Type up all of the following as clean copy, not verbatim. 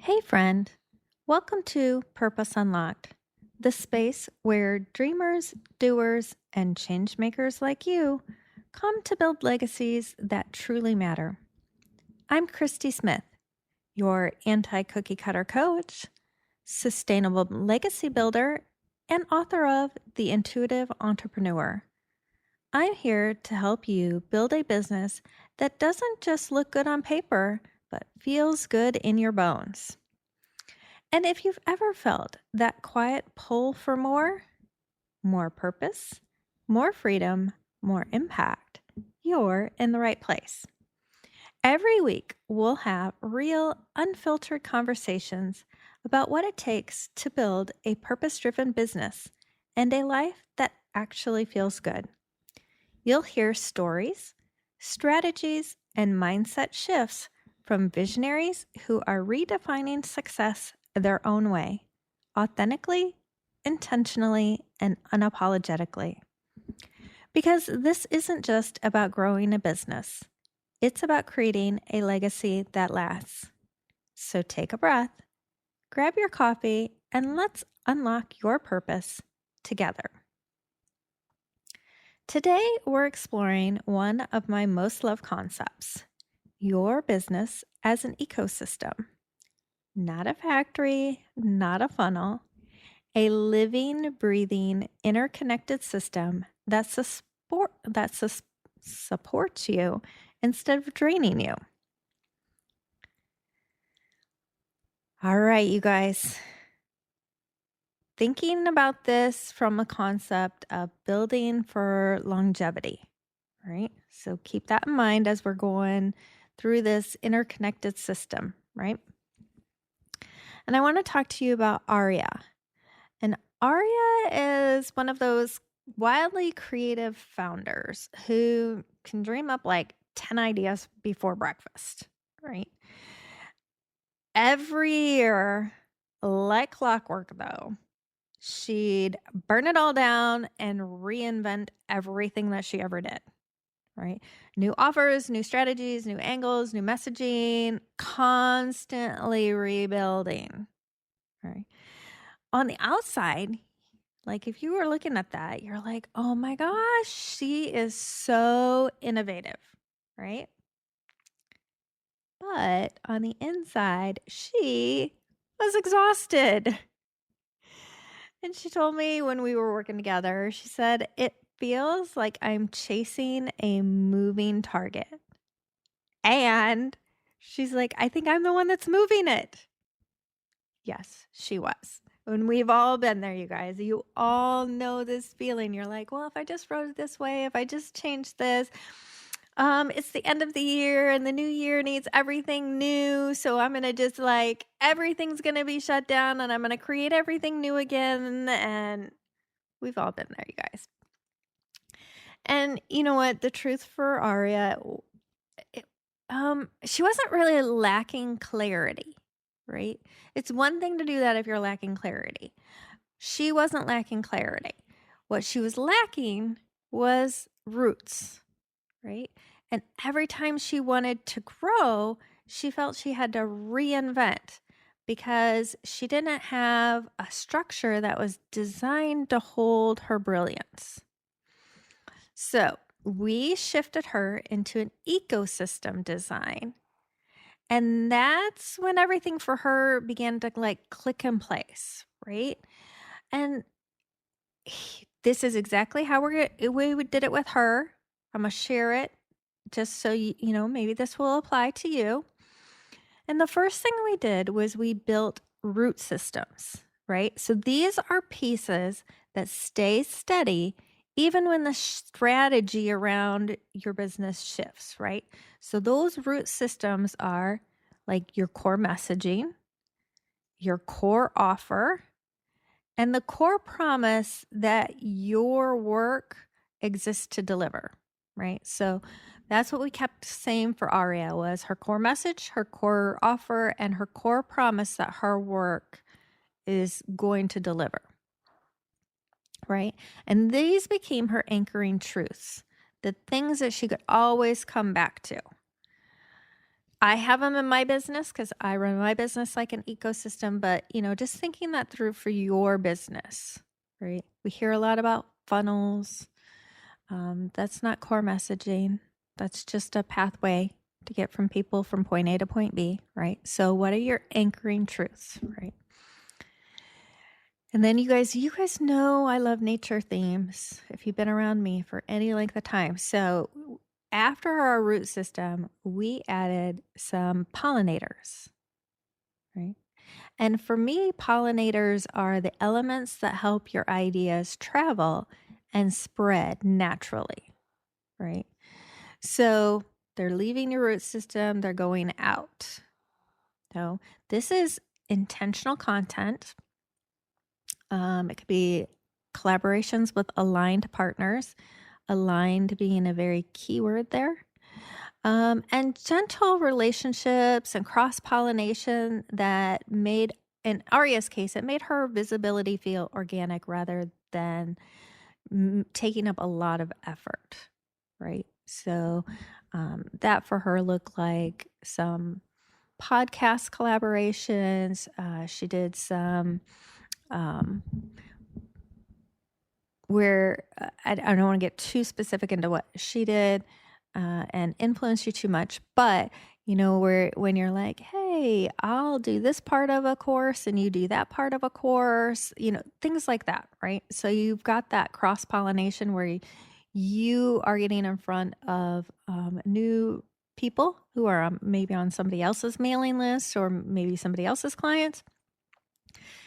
Hey, friend. Welcome to Purpose Unlocked, the space where dreamers, doers, and changemakers like you come to build legacies that truly matter. I'm Christy Smith, your anti cookie cutter coach, sustainable legacy builder, and author of The Intuitive Entrepreneur. I'm here to help you build a business that doesn't just look good on paper, but feels good in your bones. And if you've ever felt that quiet pull for more purpose, more freedom, more impact, you're in the right place. Every week, we'll have real, unfiltered conversations about what it takes to build a purpose driven business and a life that actually feels good. You'll hear stories, strategies, and mindset shifts from visionaries who are redefining success their own way, authentically, intentionally, and unapologetically. Because this isn't just about growing a business, it's about creating a legacy that lasts. So take a breath, grab your coffee, and let's unlock your purpose together. Today, we're exploring one of my most loved concepts, your business as an ecosystem. Not a factory, not a funnel, a living, breathing, interconnected system that supports you instead of draining you. All right, you guys. Thinking about this from a concept of building for longevity, right? So keep that in mind as we're going through this interconnected system, right? And I want to talk to you about Aria. And Aria is one of those wildly creative founders who can dream up like 10 ideas before breakfast, right? Every year, like clockwork, though, she'd burn it all down and reinvent everything that she ever did, right? New offers, new strategies, new angles, new messaging, constantly rebuilding, right? On the outside, like if you were looking at that, you're like, oh my gosh, she is so innovative, right? But on the inside, she was exhausted. And she told me when we were working together, she said, it feels like I'm chasing a moving target. And she's like, I think I'm the one that's moving it. Yes, she was. And we've all been there, you guys. You all know this feeling. You're like, well, if I just wrote it this way, if I just changed this, it's the end of the year and the new year needs everything new. So I'm going to just like, everything's going to be shut down and I'm going to create everything new again. And we've all been there, you guys. And you know what? The truth for Aria, it, she wasn't really lacking clarity, right? It's one thing to do that if you're lacking clarity. She wasn't lacking clarity. What she was lacking was roots, right? And every time she wanted to grow, she felt she had to reinvent because she didn't have a structure that was designed to hold her brilliance. So we shifted her into an ecosystem design. And that's when everything for her began to like click in place, right? And this is exactly how we did it with her. I'm going to share it just so you know, maybe this will apply to you. And the first thing we did was we built root systems, right? So these are pieces that stay steady even when the strategy around your business shifts, right? So those root systems are like your core messaging, your core offer, and the core promise that your work exists to deliver, right? So that's what we kept saying for Aria was her core message, her core offer, and her core promise that her work is going to deliver, right? And these became her anchoring truths, the things that she could always come back to. I have them in my business because I run my business like an ecosystem, but, just thinking that through for your business, right? We hear a lot about funnels. That's not core messaging. That's just a pathway to get from people from point A to point B, right? So what are your anchoring truths, right? And then you guys know I love nature themes if you've been around me for any length of time. So after our root system, we added some pollinators, right? And for me, pollinators are the elements that help your ideas travel and spread naturally, right? So they're leaving your root system, they're going out. So this is intentional content. It could be collaborations with aligned partners, aligned being a very key word there. And gentle relationships and cross pollination that made, in Arya's case, it made her visibility feel organic rather than taking up a lot of effort, right? So that for her looked like some podcast collaborations. She did some um, where I don't want to get too specific into what she did and influence you too much, but where when you're like, hey, I'll do this part of a course and you do that part of a course, things like that, right? So you've got that cross pollination where you are getting in front of new people who are maybe on somebody else's mailing list or maybe somebody else's clients.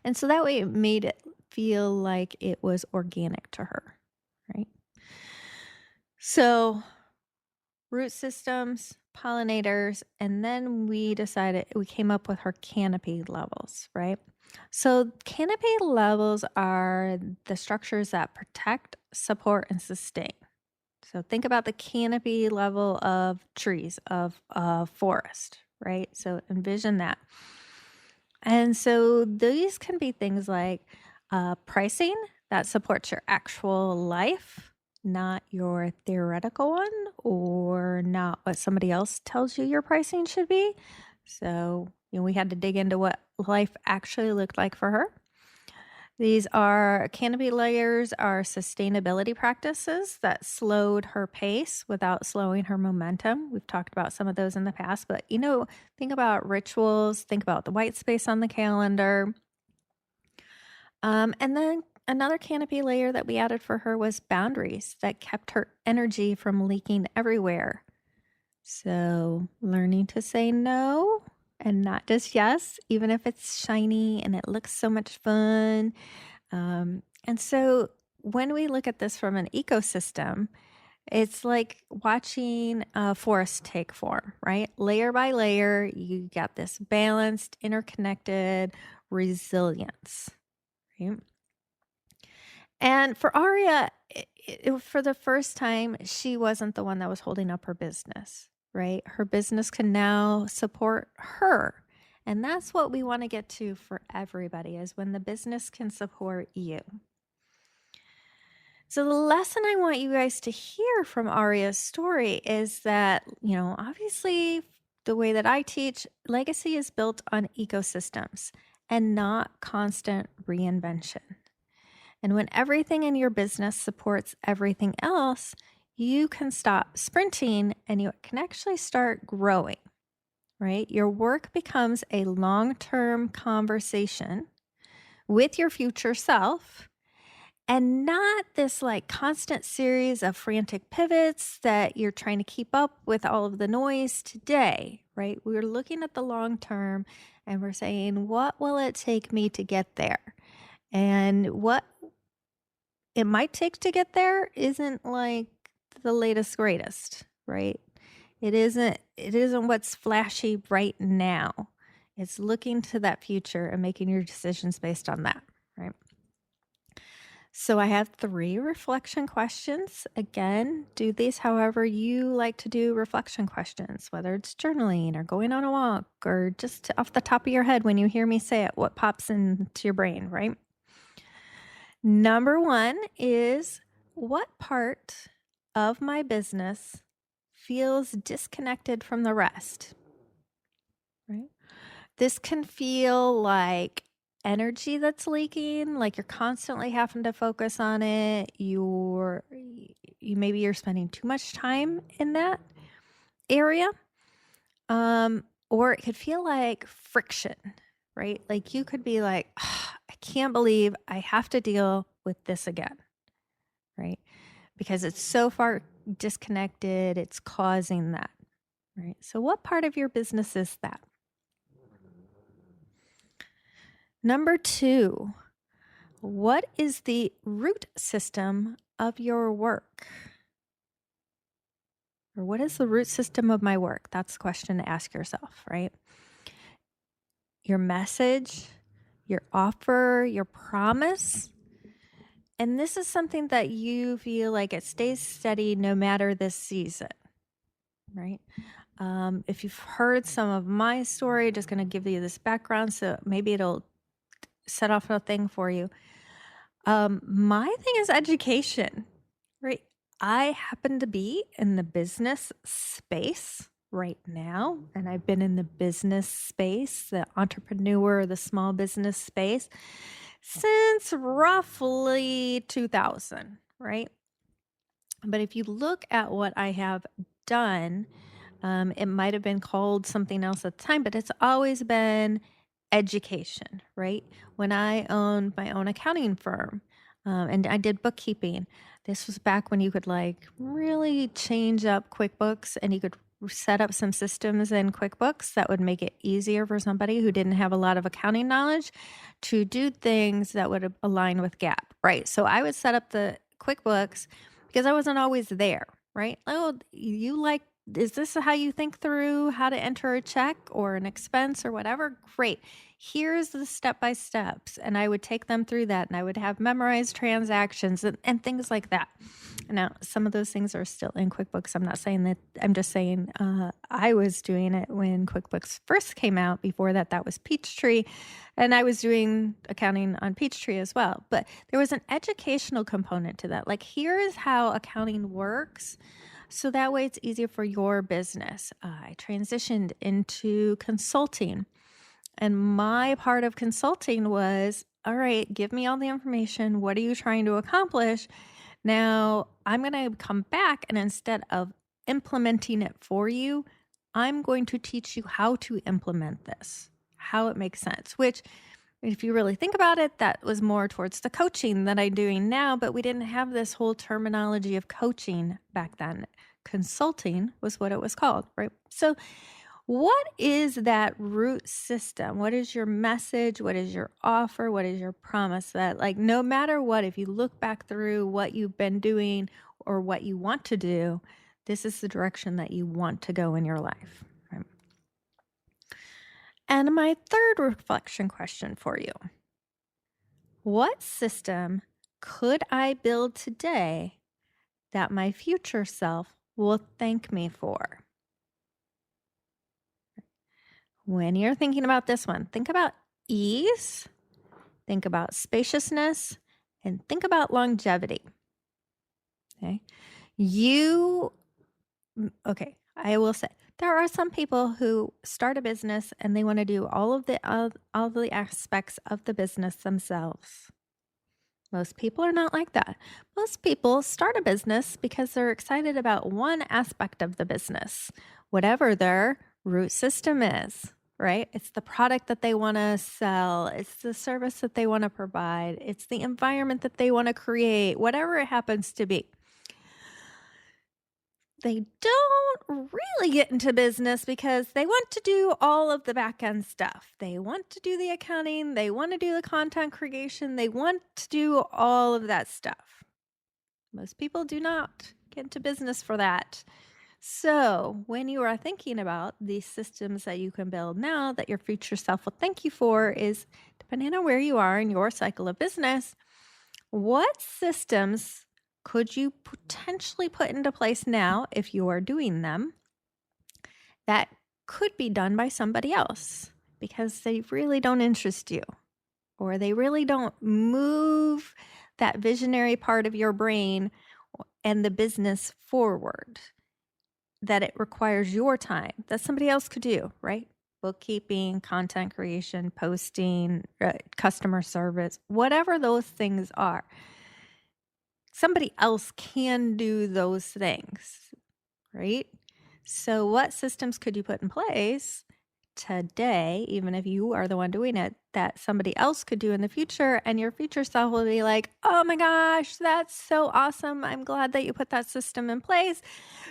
And so that way it made it feel like it was organic to her, right? So root systems, pollinators, and then we came up with her canopy levels, right? So canopy levels are the structures that protect, support, and sustain. So think about the canopy level of trees, of a forest, right? So envision that. And so these can be things like pricing that supports your actual life, not your theoretical one or not what somebody else tells you your pricing should be. So, we had to dig into what life actually looked like for her. These are canopy layers are sustainability practices that slowed her pace without slowing her momentum. We've talked about some of those in the past, but think about rituals, think about the white space on the calendar. And then another canopy layer that we added for her was boundaries that kept her energy from leaking everywhere. So learning to say no and not just yes, even if it's shiny and it looks so much fun. And so when we look at this from an ecosystem, it's like watching a forest take form, right? Layer by layer, you got this balanced, interconnected resilience, right? And for Aria, for the first time, she wasn't the one that was holding up her business, right? Her business can now support her. And that's what we want to get to for everybody is when the business can support you. So the lesson I want you guys to hear from Aria's story is that, obviously the way that I teach, legacy is built on ecosystems and not constant reinvention. And when everything in your business supports everything else, you can stop sprinting and you can actually start growing, right? Your work becomes a long-term conversation with your future self and not this like constant series of frantic pivots that you're trying to keep up with all of the noise today, right? We're looking at the long term and we're saying, what will it take me to get there? And what it might take to get there isn't like the latest greatest, right? It isn't what's flashy right now. It's looking to that future and making your decisions based on that, right? So I have 3 reflection questions. Again, do these however you like to do reflection questions, whether it's journaling or going on a walk or just off the top of your head when you hear me say it, what pops into your brain, right? Number 1 is what part of my business feels disconnected from the rest? This can feel like energy that's leaking, like you're constantly having to focus on it. Maybe you're spending too much time in that area. Or it could feel like friction, right? Like you could be like, I can't believe I have to deal with this again, right? Because it's so far disconnected, it's causing that, right? So, what part of your business is that? Number two, what is the root system of your work? Or what is the root system of my work? That's the question to ask yourself, right? Your message, your offer, your promise. And this is something that you feel like it stays steady no matter the season, right? If you've heard some of my story, just going to give you this background so maybe it'll set off a thing for you. My thing is education, right? I happen to be in the business space right now, and I've been in the business space, the entrepreneur, the small business space since roughly 2000, right? But if you look at what I have done, it might have been called something else at the time, but it's always been education, right? When I owned my own accounting firm, and I did bookkeeping, this was back when you could like really change up QuickBooks and you could set up some systems in QuickBooks that would make it easier for somebody who didn't have a lot of accounting knowledge to do things that would align with GAAP, right? So I would set up the QuickBooks because I wasn't always there, right? Oh, is this how you think through how to enter a check or an expense or whatever? Great. Here's the step by steps. And I would take them through that and I would have memorized transactions and things like that. Now, some of those things are still in QuickBooks. I'm not saying that, I'm just saying I was doing it when QuickBooks first came out. Before that, that was Peachtree. And I was doing accounting on Peachtree as well. But there was an educational component to that. Like, here is how accounting works. So that way it's easier for your business. I transitioned into consulting. And my part of consulting was, all right, give me all the information. What are you trying to accomplish? Now, I'm going to come back and instead of implementing it for you, I'm going to teach you how to implement this, how it makes sense, which if you really think about it, that was more towards the coaching that I'm doing now, but we didn't have this whole terminology of coaching back then. Consulting was what it was called, right? So what is that root system? What is your message? What is your offer? What is your promise that, like, no matter what, if you look back through what you've been doing or what you want to do, this is the direction that you want to go in your life, right? And my third reflection question for you: what system could I build today that my future self will thank me for? When you're thinking about this one, think about ease, think about spaciousness, and think about longevity. Okay. I will say there are some people who start a business and they want to do all of the aspects of the business themselves. Most people are not like that. Most people start a business because they're excited about one aspect of the business, whatever their root system is, right? It's the product that they want to sell. It's the service that they want to provide. It's the environment that they want to create, whatever it happens to be. They don't really get into business because they want to do all of the back end stuff. They want to do the accounting. They want to do the content creation. They want to do all of that stuff. Most people do not get into business for that. So when you are thinking about these systems that you can build now that your future self will thank you for, is depending on where you are in your cycle of business, what systems could you potentially put into place now if you are doing them that could be done by somebody else because they really don't interest you or they really don't move that visionary part of your brain and the business forward, that it requires your time that somebody else could do, right? bookkeeping, content creation, posting, customer service, whatever those things are. Somebody else can do those things, right? So, what systems could you put in place today, even if you are the one doing it, that somebody else could do in the future? And your future self will be like, oh my gosh, that's so awesome. I'm glad that you put that system in place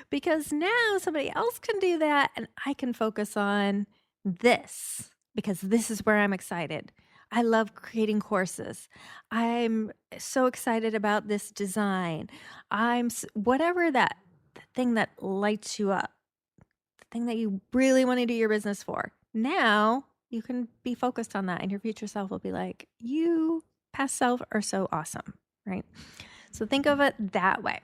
because now somebody else can do that and I can focus on this because this is where I'm excited. I love creating courses. I'm so excited about this design. Whatever that the thing that lights you up, the thing that you really want to do your business for. Now you can be focused on that, and your future self will be like, you past self are so awesome, right? So think of it that way.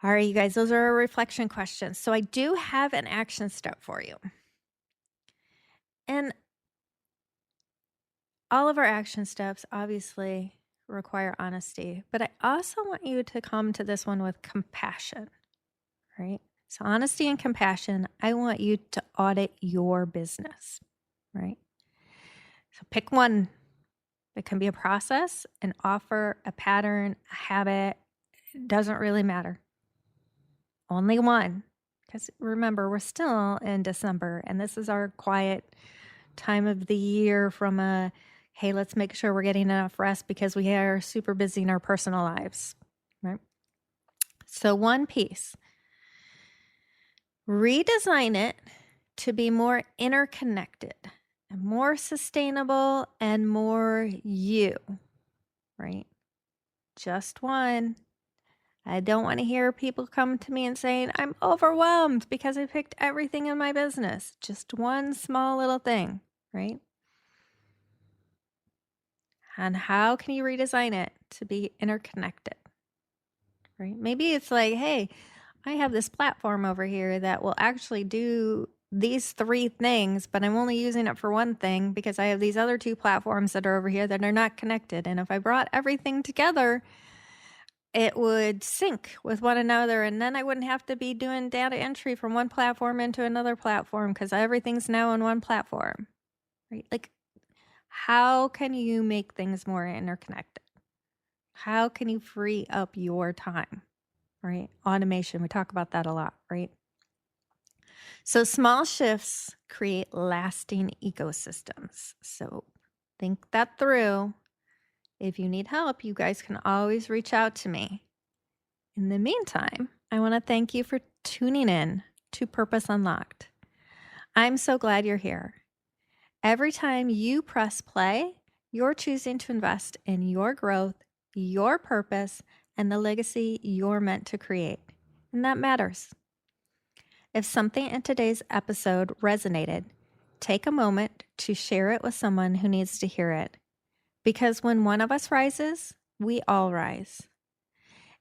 All right, you guys, those are our reflection questions. So I do have an action step for you. And all of our action steps obviously require honesty, but I also want you to come to this one with compassion, right? So honesty and compassion, I want you to audit your business, right? So pick one. It can be a process, an offer, a pattern, a habit. It doesn't really matter. Only one. Because remember, we're still in December, and this is our quiet time of the year from hey, let's make sure we're getting enough rest because we are super busy in our personal lives, right? So one piece, redesign it to be more interconnected, and more sustainable, and more you, right? Just one. I don't want to hear people come to me and saying, I'm overwhelmed because I picked everything in my business. Just one small little thing, right? And how can you redesign it to be interconnected, right? Maybe it's like, hey, I have this platform over here that will actually do these 3 things, but I'm only using it for one thing because I have these other 2 platforms that are over here that are not connected. And if I brought everything together, it would sync with one another, and then I wouldn't have to be doing data entry from one platform into another platform because everything's now on one platform, right? Like, how can you make things more interconnected? How can you free up your time, right? Automation, we talk about that a lot, right? So small shifts create lasting ecosystems. So think that through. If you need help, you guys can always reach out to me. In the meantime, I want to thank you for tuning in to Purpose Unlocked. I'm so glad you're here. Every time you press play, you're choosing to invest in your growth, your purpose, and the legacy you're meant to create. And that matters. If something in today's episode resonated, take a moment to share it with someone who needs to hear it. Because when one of us rises, we all rise.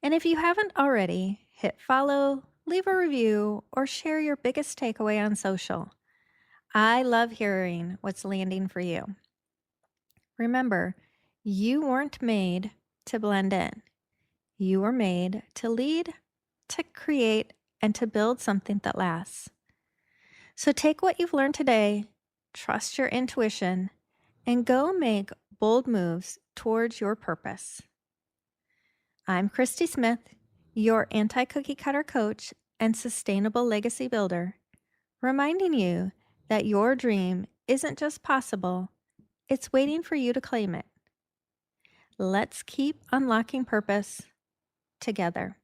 And if you haven't already, hit follow, leave a review, or share your biggest takeaway on social. I love hearing what's landing for you. Remember, you weren't made to blend in. You were made to lead, to create, and to build something that lasts. So take what you've learned today, trust your intuition, and go make bold moves towards your purpose. I'm Christy Smith, your anti-cookie cutter coach and sustainable legacy builder, reminding you that your dream isn't just possible, it's waiting for you to claim it. Let's keep unlocking purpose together.